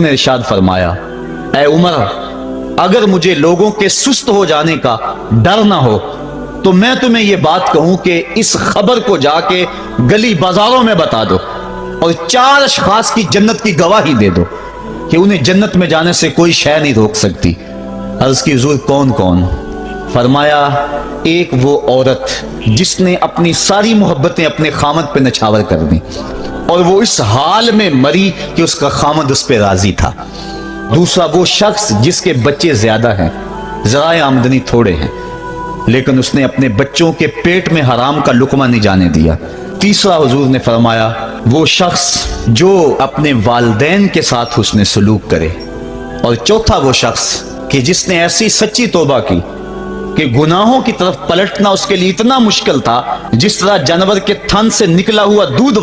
نے ارشاد فرمایا اے عمر اگر مجھے لوگوں کے سست ہو جانے کا ڈر نہ ہو تو میں تمہیں یہ بات کہوں کہ اس خبر کو جا کے گلی بازاروں میں بتا دو اور 4 اشخاص کی جنت کی گواہی دے دو کہ انہیں جنت میں جانے سے کوئی شے نہیں روک سکتی۔ عرض کی حضور کون کون؟ فرمایا ایک وہ عورت جس نے اپنی ساری محبتیں اپنے خامد پہ نچھاور کر دیں اور وہ اس حال میں مری کہ اس کا خامد اس پہ راضی تھا۔ دوسرا وہ شخص جس کے بچے زیادہ ہیں، ذرائع آمدنی تھوڑے ہیں، لیکن اس نے اپنے بچوں کے پیٹ میں حرام کا لقمہ نہیں جانے دیا۔ تیسرا حضور نے فرمایا وہ شخص جو اپنے والدین کے ساتھ حسن سلوک کرے، اور چوتھا وہ شخص کہ جس نے ایسی سچی توبہ کی کہ گناہوں کی طرف پلٹنا اس کے لیے اتنا مشکل تھا جس طرح جانور کے تھن سے نکلا ہوا دودھ